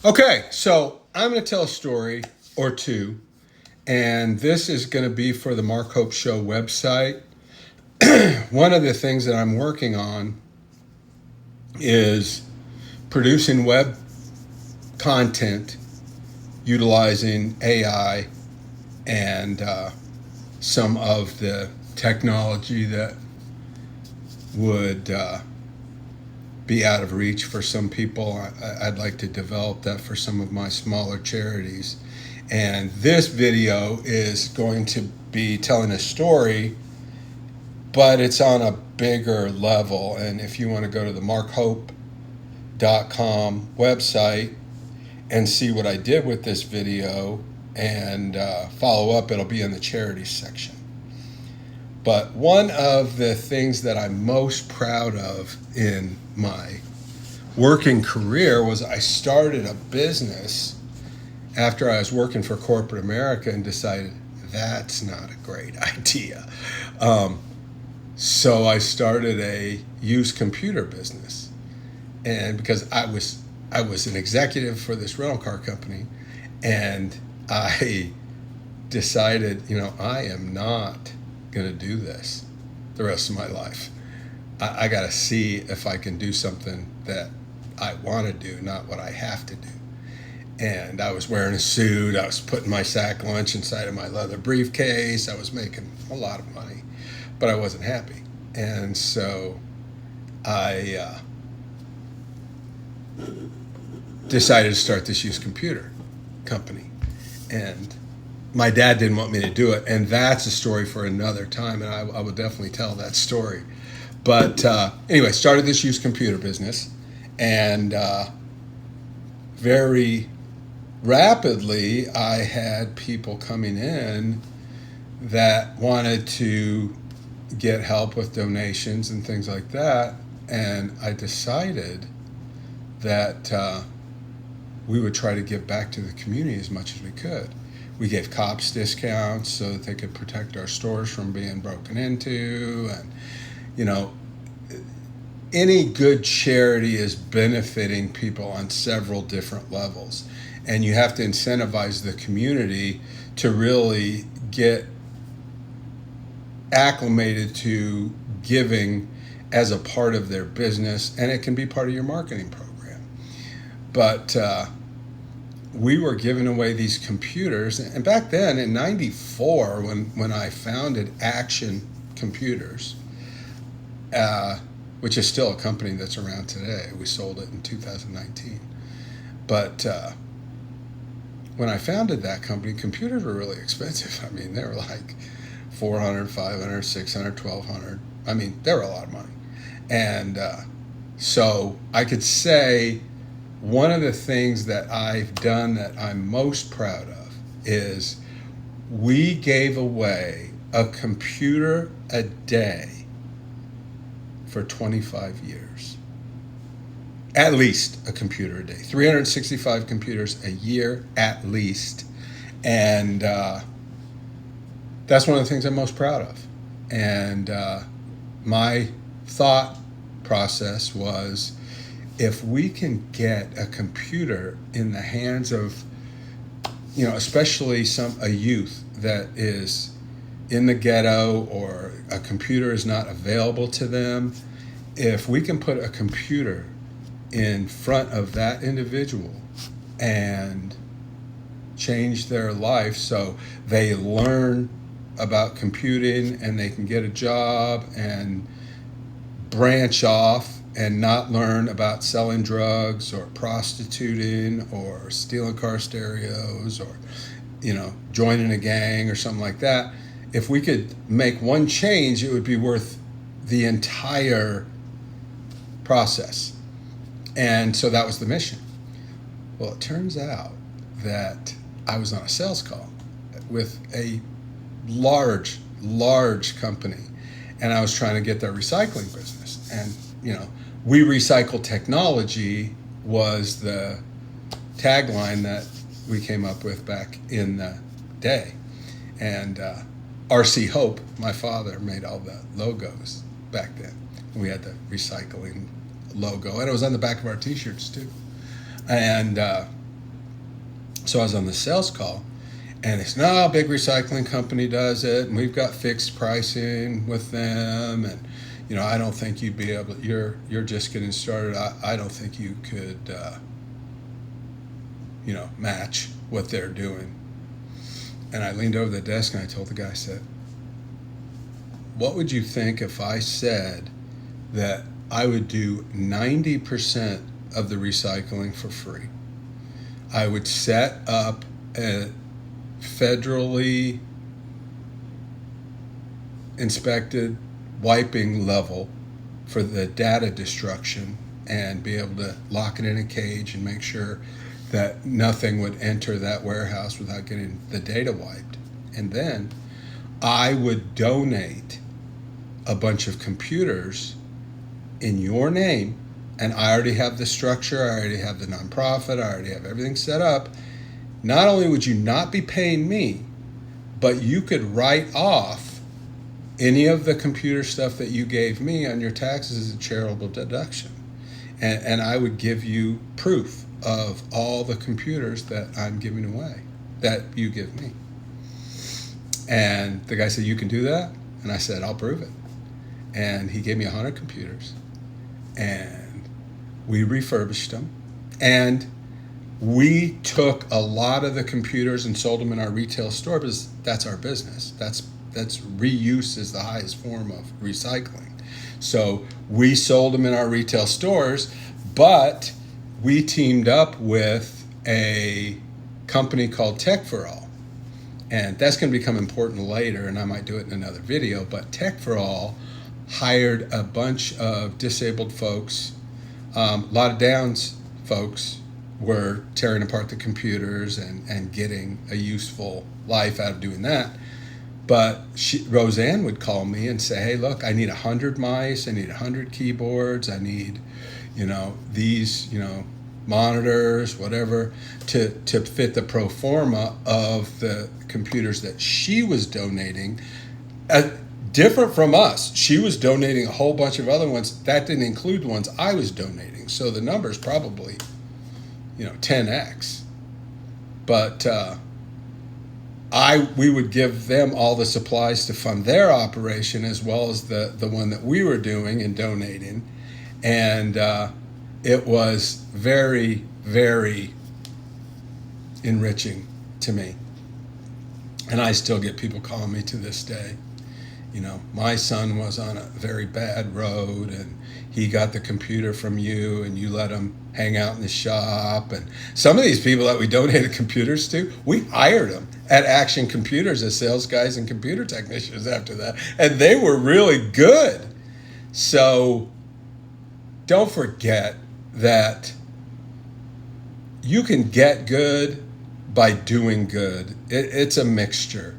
Okay, so I'm going to tell a story or two, and this is going to be for the Mark Hope Show website. One of the things that I'm working on is producing web content utilizing AI and some of the technology that would be out of reach for some people. I'd like to develop that for some of my smaller charities. And this video is going to be telling a story, but it's on a bigger level. And if you want to go to the markhope.com website and see what I did with this video and follow up, it'll be in the charities section. But one of the things that I'm most proud of in my working career was I started a business after I was working for corporate America and decided that's not a great idea. So I started a used computer business. And because I was an executive for this rental car company, and I decided, I am not going to do this the rest of my life. I got to see if I can do something that I want to do, not what I have to do. And I was wearing a suit. I was putting my sack lunch inside of my leather briefcase. I was making a lot of money, but I wasn't happy. And so I decided to start this used computer company. And my dad didn't want me to do it, and that's a story for another time, and I will definitely tell that story. But anyway, started this used computer business, and very rapidly I had people coming in that wanted to get help with donations and things like that, and I decided that we would try to give back to the community as much as we could. We gave cops discounts so that they could protect our stores from being broken into. And, any good charity is benefiting people on several different levels. And you have to incentivize the community to really get acclimated to giving as a part of their business. And it can be part of your marketing program. But we were giving away these computers, and back then in '94, when I founded Action Computers, which is still a company that's around today. We sold it in 2019. But when I founded that company, computers were really expensive. I mean, they were like $400, $500, $600, $1,200. I mean, they were a lot of money. And so I could say one of the things that I've done that I'm most proud of is we gave away a computer a day for 25 years. At least a computer a day. 365 computers a year at least. And that's one of the things I'm most proud of. And my thought process was, if we can get a computer in the hands of, especially a youth that is in the ghetto or a computer is not available to them, if we can put a computer in front of that individual and change their life so they learn about computing and they can get a job and branch off and not learn about selling drugs or prostituting or stealing car stereos or, joining a gang or something like that. If we could make one change, it would be worth the entire process. And so that was the mission. Well, it turns out that I was on a sales call with a large company, and I was trying to get their recycling business. And, we recycle technology was the tagline that we came up with back in the day. And RC Hope, my father, made all the logos back then. We had the recycling logo, and it was on the back of our t-shirts too. And So I was on the sales call, and it's no big recycling company does it, and we've got fixed pricing with them, and I don't think you'd be able. You're just getting started. I don't think you could match what they're doing. And I leaned over the desk and I told the guy, I said, what would you think if I said that I would do 90% of the recycling for free? I would set up a federally inspected wiping level for the data destruction and be able to lock it in a cage and make sure that nothing would enter that warehouse without getting the data wiped. And then I would donate a bunch of computers in your name, and I already have the structure, I already have the nonprofit, I already have everything set up. Not only would you not be paying me, but you could write off any of the computer stuff that you gave me on your taxes as a charitable deduction. And I would give you proof of all the computers that I'm giving away, that you give me. And the guy said, you can do that? And I said, I'll prove it. And he gave me 100 computers. And we refurbished them. And we took a lot of the computers and sold them in our retail store because that's our business. That's reuse is the highest form of recycling. So we sold them in our retail stores, but we teamed up with a company called Tech for All. And that's going to become important later, and I might do it in another video, but Tech for All hired a bunch of disabled folks. A lot of Downs folks were tearing apart the computers and getting a useful life out of doing that. But Roseanne would call me and say, hey, look, I need 100 mice, I need 100 keyboards, I need, these, monitors, whatever, to fit the pro forma of the computers that she was donating. Different from us. She was donating a whole bunch of other ones. That didn't include the ones I was donating. So the number's probably, 10x. But we would give them all the supplies to fund their operation as well as the one that we were doing and donating. And it was very, very enriching to me. And I still get people calling me to this day. My son was on a very bad road and he got the computer from you and you let him hang out in the shop. And some of these people that we donated computers to, we hired them at Action Computers as sales guys and computer technicians after that. And they were really good. So don't forget that you can get good by doing good. It's a mixture.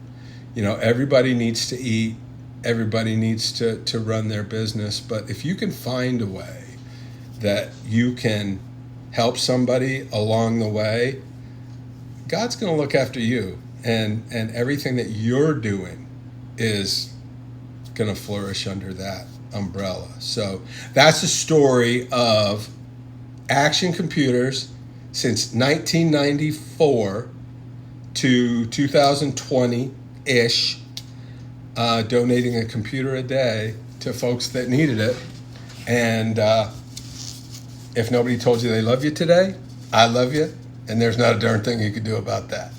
Everybody needs to eat. Everybody needs to run their business. But if you can find a way that you can help somebody along the way, God's going to look after you. And everything that you're doing is going to flourish under that umbrella. So that's the story of Action Computers since 1994 to 2020-ish, donating a computer a day to folks that needed it. And if nobody told you they love you today, I love you, and there's not a darn thing you could do about that.